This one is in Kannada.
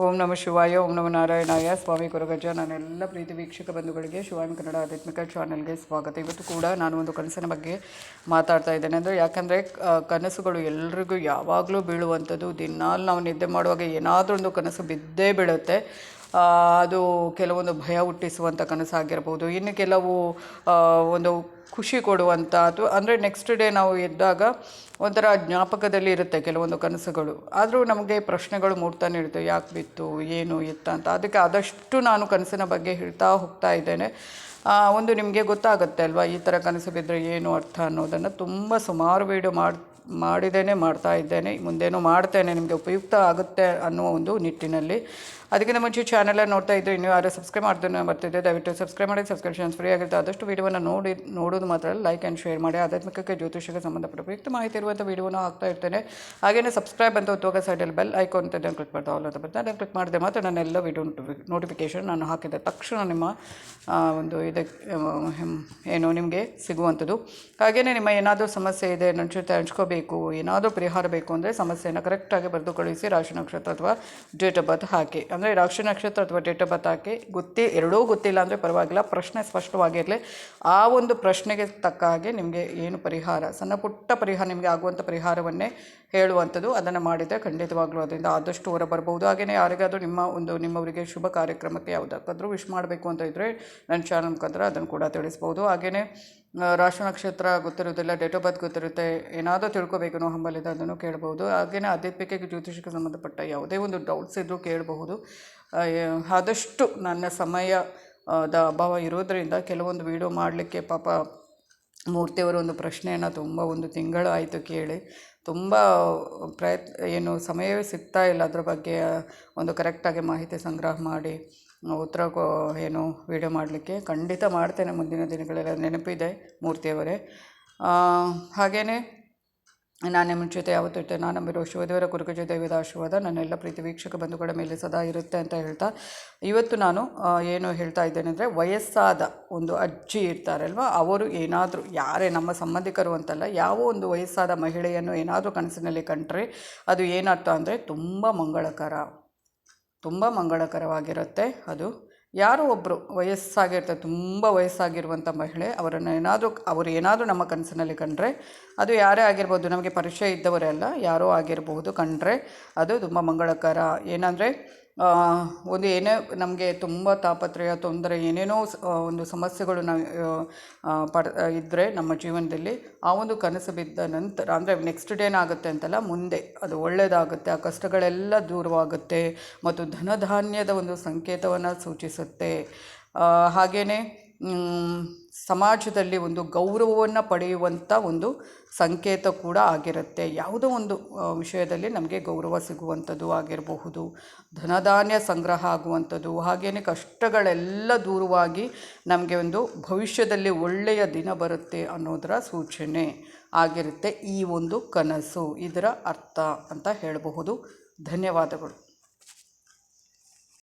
ಓಂ ನಮಃ ಶಿವಾಯ, ಓಂ ನಮಃ ನಾರಾಯಣಾಯ. ಸ್ವಾಮಿ ಕೊರಗಜ್ಜ. ನನ್ನೆಲ್ಲ ಪ್ರೀತಿ ವೀಕ್ಷಕ ಬಂಧುಗಳಿಗೆ ಶಿವಾಮಿ ಕನ್ನಡ ಆಧ್ಯಾತ್ಮಿಕ ಚಾನಲ್ಗೆ ಸ್ವಾಗತ. ಇವತ್ತು ಕೂಡ ನಾನು ಒಂದು ಕನಸಿನ ಬಗ್ಗೆ ಮಾತಾಡ್ತಾ ಇದ್ದೇನೆ. ಅಂದರೆ ಯಾಕಂದರೆ ಕನಸುಗಳು ಎಲ್ರಿಗೂ ಯಾವಾಗಲೂ ಬೀಳುವಂಥದ್ದು. ದಿನಾಲು ನಾವು ನಿದ್ದೆ ಮಾಡುವಾಗ ಏನಾದರೂ ಒಂದು ಕನಸು ಬಿದ್ದೇ ಬೀಳುತ್ತೆ. ಅದು ಕೆಲವೊಂದು ಭಯ ಹುಟ್ಟಿಸುವಂಥ ಕನಸಾಗಿರ್ಬೋದು, ಇನ್ನು ಕೆಲವು ಒಂದು ಖುಷಿ ಕೊಡುವಂಥ, ಅಥವಾ ಅಂದರೆ ನೆಕ್ಸ್ಟ್ ಡೇ ನಾವು ಎದ್ದಾಗ ಒಂಥರ ಜ್ಞಾಪಕದಲ್ಲಿ ಇರುತ್ತೆ ಕೆಲವೊಂದು ಕನಸುಗಳು. ಆದರೂ ನಮಗೆ ಪ್ರಶ್ನೆಗಳು ಮೂಡ್ತಾನೆ ಇರುತ್ತೆ, ಯಾಕೆ ಬಿತ್ತು, ಏನು ಎತ್ತ ಅಂತ. ಅದಕ್ಕೆ ಆದಷ್ಟು ನಾನು ಕನಸಿನ ಬಗ್ಗೆ ಹೇಳ್ತಾ ಹೋಗ್ತಾ ಇದ್ದೇನೆ. ಒಂದು ನಿಮಗೆ ಗೊತ್ತಾಗುತ್ತೆ ಅಲ್ವಾ, ಈ ಥರ ಕನಸು ಬಿದ್ದರೆ ಏನು ಅರ್ಥ ಅನ್ನೋದನ್ನು. ತುಂಬ ಸುಮಾರು ವೀಡಿಯೋ ಮಾಡಿದ್ದೇನೆ, ಮಾಡ್ತಾ ಇದ್ದೇನೆ, ಮುಂದೇನೂ ಮಾಡ್ತೇನೆ, ನಿಮಗೆ ಉಪಯುಕ್ತ ಆಗುತ್ತೆ ಅನ್ನುವ ಒಂದು ನಿಟ್ಟಿನಲ್ಲಿ. ಅದಕ್ಕಿಂತ ಮುಂಚೆ ಚಾನಲನ್ನು ನೋಡ್ತಾ ಇದ್ದರೆ ಇನ್ನೂ ಯಾರು ಸಬ್ಸ್ಕ್ರೈಬ್ ಮಾಡ್ತಾನೆ ಬರ್ತಿದ್ದೆ, ದಯವಿಟ್ಟು ಸಬ್ಸ್ಕ್ರೈಬ್ ಮಾಡಿ. ಸಬ್ಸ್ಕ್ರಿಪ್ಷನ್ಸ್ ಫ್ರೀ ಆಗಿರುತ್ತೆ. ಆದಷ್ಟು ವೀಡಿಯೋವನ್ನು ನೋಡೋದು ಮಾತ್ರ ಲೈಕ್ ಆ್ಯಂಡ್ ಶೇರ್ ಮಾಡಿ. ಆಧ್ಯಾತ್ಮಿಕಕ್ಕೆ ಜ್ಯೋತಿಷಕ್ಕೆ ಸಂಬಂಧಪಟ್ಟ ಉಪಯುಕ್ತ ಮಾಹಿತಿ ಇರುವಂಥ ವೀಡಿಯೋನ ಹಾಕ್ತಾ ಇರ್ತೇನೆ. ಹಾಗೆಯೇ ಸಬ್ಸ್ಕ್ರೈಬ್ ಅಂತ ಒತ್ತುವಾಗ ಸೈಡಲ್ಲಿ ಬೆಲ್ ಐಕಾನ್ ಅಂತ ಅದನ್ನು ಕ್ಲಿಕ್ ಮಾಡ್ತಾ ಆಲ್ ಅಂತ ಬರ್ತದೆ. ಅದನ್ನು ಕ್ಲಿಕ್ ಮಾಡಿದೆ ಮಾತ್ರ ನನ್ನೆಲ್ಲ ವೀಡಿಯೋ ನೋಟಿಫಿಕೇಷನ್ ನಾನು ಹಾಕಿದ ತಕ್ಷಣ ನಿಮ್ಮ ಒಂದು ಇದಕ್ಕೆ ಏನು ನಿಮಗೆ ಸಿಗುವಂಥದ್ದು. ಹಾಗೆಯೇ ನಿಮ್ಮ ಏನಾದರೂ ಸಮಸ್ಯೆ ಇದೆ, ನನ್ನ ಜೊತೆ ಹಂಚ್ಕೋಬೇಕು, ಏನಾದರೂ ಪರಿಹಾರ ಬೇಕು ಅಂದರೆ ಸಮಸ್ಯೆಯನ್ನು ಕರೆಕ್ಟಾಗಿ ಬರೆದು ಕಳಿಸಿ. ರಾಶಿ ನಕ್ಷತ್ರ ಅಥವಾ ಡೇಟ್ ಆಫ್ ಬರ್ತ್ ಹಾಕಿ. ಅಂದರೆ ರಾಶಿ ನಕ್ಷತ್ರ ಅಥವಾ ಡೇಟ್ ಆಫ್ ಬರ್ತ್ ಹಾಕಿ. ಎರಡೂ ಗೊತ್ತಿಲ್ಲ ಅಂದರೆ ಪರವಾಗಿಲ್ಲ, ಪ್ರಶ್ನೆ ಸ್ಪಷ್ಟವಾಗಿರಲಿ. ಆ ಒಂದು ಪ್ರಶ್ನೆಗೆ ತಕ್ಕ ಹಾಗೆ ನಿಮಗೆ ಏನು ಪರಿಹಾರ, ಸಣ್ಣ ಪುಟ್ಟ ಪರಿಹಾರ, ನಿಮಗೆ ಆಗುವಂಥ ಪರಿಹಾರವನ್ನೇ ಹೇಳುವಂಥದ್ದು. ಅದನ್ನು ಮಾಡಿದರೆ ಖಂಡಿತವಾಗ್ಲೂ ಅದರಿಂದ ಆದಷ್ಟು ಹೊರ ಬರ್ಬೋದು. ಹಾಗೆಯೇ ಯಾರಿಗಾದರೂ ನಿಮ್ಮವರಿಗೆ ಶುಭ ಕಾರ್ಯಕ್ರಮಕ್ಕೆ ಯಾವುದಕ್ಕಾದರೂ ವಿಶ್ ಮಾಡಬೇಕು ಅಂತ ಇದ್ದರೆ ನನ್ನ ಚಾನಲ್ ಮುಖಾಂತರ ಅದನ್ನು ಕೂಡ ತಿಳಿಸ್ಬೋದು. ಹಾಗೆಯೇ ರಾಶಿ ನಕ್ಷತ್ರ ಗೊತ್ತಿರೋದಿಲ್ಲ, ಡೇಟ್ ಆಫ್ ಬರ್ತ್ ಗೊತ್ತಿರುತ್ತೆ, ಏನಾದರೂ ತಿಳ್ಕೊಬೇಕು ಅನ್ನೋ ಹಂಬಲಿದೆ, ಅದನ್ನು ಕೇಳ್ಬೋದು. ಹಾಗೆಯೇ ಆಧ್ಯಾತ್ಮಿಕಕ್ಕೆ ಜ್ಯೋತಿಷಕ್ಕೆ ಸಂಬಂಧಪಟ್ಟ ಯಾವುದೇ ಒಂದು ಡೌಟ್ಸ್ ಇದ್ದರೂ ಕೇಳಬಹುದು. ಆದಷ್ಟು ನನ್ನ ಸಮಯದ ಅಭಾವ ಇರೋದರಿಂದ ಕೆಲವೊಂದು ವೀಡಿಯೋ ಮಾಡಲಿಕ್ಕೆ ಪಾಪ ಮೂರ್ತಿಯವರು ಒಂದು ಪ್ರಶ್ನೆಯನ್ನು ಒಂದು ತಿಂಗಳು ಆಯಿತು ಕೇಳಿ, ತುಂಬ ಸಮಯವೇ ಸಿಗ್ತಾ ಇಲ್ಲ ಅದ್ರ ಬಗ್ಗೆ ಒಂದು ಕರೆಕ್ಟಾಗಿ ಮಾಹಿತಿ ಸಂಗ್ರಹ ಮಾಡಿ ಉತ್ತರ ವೀಡಿಯೋ ಮಾಡಲಿಕ್ಕೆ. ಖಂಡಿತ ಮಾಡ್ತೇನೆ ಮುಂದಿನ ದಿನಗಳೆಲ್ಲ, ನೆನಪಿದೆ ಮೂರ್ತಿಯವರೇ. ಹಾಗೆಯೇ ನಾನೇ ಮುಂಚಿತ ಯಾವತ್ತೂ ಇರ್ತೇನೆ. ನಾನು ನಂಬಿರೋ ಶಿವದೇವರ ಕುರುಗಜ ದೈವದ ಆಶೀರ್ವಾದ ನನ್ನೆಲ್ಲ ಪ್ರೀತಿ ವೀಕ್ಷಕ ಬಂಧುಗಳ ಮೇಲೆ ಸದಾ ಇರುತ್ತೆ ಅಂತ ಹೇಳ್ತಾ, ಇವತ್ತು ನಾನು ಏನು ಹೇಳ್ತಾ ಇದ್ದೇನೆ ಅಂದರೆ, ವಯಸ್ಸಾದ ಒಂದು ಅಜ್ಜಿ ಇರ್ತಾರಲ್ವ, ಅವರು ಏನಾದರೂ, ಯಾರೇ ನಮ್ಮ ಸಂಬಂಧಿಕರು ಅಂತಲ್ಲ, ಯಾವ ಒಂದು ವಯಸ್ಸಾದ ಮಹಿಳೆಯನ್ನು ಏನಾದರೂ ಕನಸಿನಲ್ಲಿ ಕಂಡ್ರೆ ಅದು ಏನರ್ಥ ಅಂದರೆ ತುಂಬ ಮಂಗಳಕರವಾಗಿರುತ್ತೆ. ಅದು ಯಾರೋ ಒಬ್ಬರು ವಯಸ್ಸಾಗಿರ್ತಾರೆ, ತುಂಬ ವಯಸ್ಸಾಗಿರುವಂಥ ಮಹಿಳೆ, ಅವರು ಏನಾದರೂ ನಮ್ಮ ಕನಸಿನಲ್ಲಿ ಕಂಡ್ರೆ, ಅದು ಯಾರೇ ಆಗಿರ್ಬೋದು, ನಮಗೆ ಪರಿಚಯ ಇದ್ದವರೇ ಅಲ್ಲ, ಯಾರೋ ಆಗಿರಬಹುದು, ಕಂಡ್ರೆ ಅದು ತುಂಬ ಮಂಗಳಕರ. ಏನಂದರೆ ಏನೇ ನಮಗೆ ತುಂಬ ತಾಪತ್ರಯ, ತೊಂದರೆ, ಏನೇನೋ ಒಂದು ಸಮಸ್ಯೆಗಳು ಇದ್ದರೆ ನಮ್ಮ ಜೀವನದಲ್ಲಿ, ಆ ಒಂದು ಕನಸು ಬಿದ್ದ ನಂತರ, ಅಂದರೆ ನೆಕ್ಸ್ಟ್ ಡೇನಾಗುತ್ತೆ ಅಂತಲ್ಲ, ಮುಂದೆ ಅದು ಒಳ್ಳೆಯದಾಗುತ್ತೆ, ಆ ಕಷ್ಟಗಳೆಲ್ಲ ದೂರವಾಗುತ್ತೆ ಮತ್ತು ಧನಧಾನ್ಯದ ಒಂದು ಸಂಕೇತವನ್ನು ಸೂಚಿಸುತ್ತೆ. ಹಾಗೆಯೇ ಸಮಾಜದಲ್ಲಿ ಒಂದು ಗೌರವವನ್ನು ಪಡೆಯುವಂಥ ಒಂದು ಸಂಕೇತ ಕೂಡ ಆಗಿರುತ್ತೆ. ಯಾವುದೋ ಒಂದು ವಿಷಯದಲ್ಲಿ ನಮಗೆ ಗೌರವ ಸಿಗುವಂಥದ್ದು ಆಗಿರಬಹುದು, ಧನಧಾನ್ಯ ಸಂಗ್ರಹ ಆಗುವಂಥದ್ದು, ಹಾಗೆಯೇ ಕಷ್ಟಗಳೆಲ್ಲ ದೂರವಾಗಿ ನಮಗೆ ಒಂದು ಭವಿಷ್ಯದಲ್ಲಿ ಒಳ್ಳೆಯ ದಿನ ಬರುತ್ತೆ ಅನ್ನೋದರ ಸೂಚನೆ ಆಗಿರುತ್ತೆ ಈ ಒಂದು ಕನಸು. ಇದರ ಅರ್ಥ ಅಂತ ಹೇಳಬಹುದು. ಧನ್ಯವಾದಗಳು.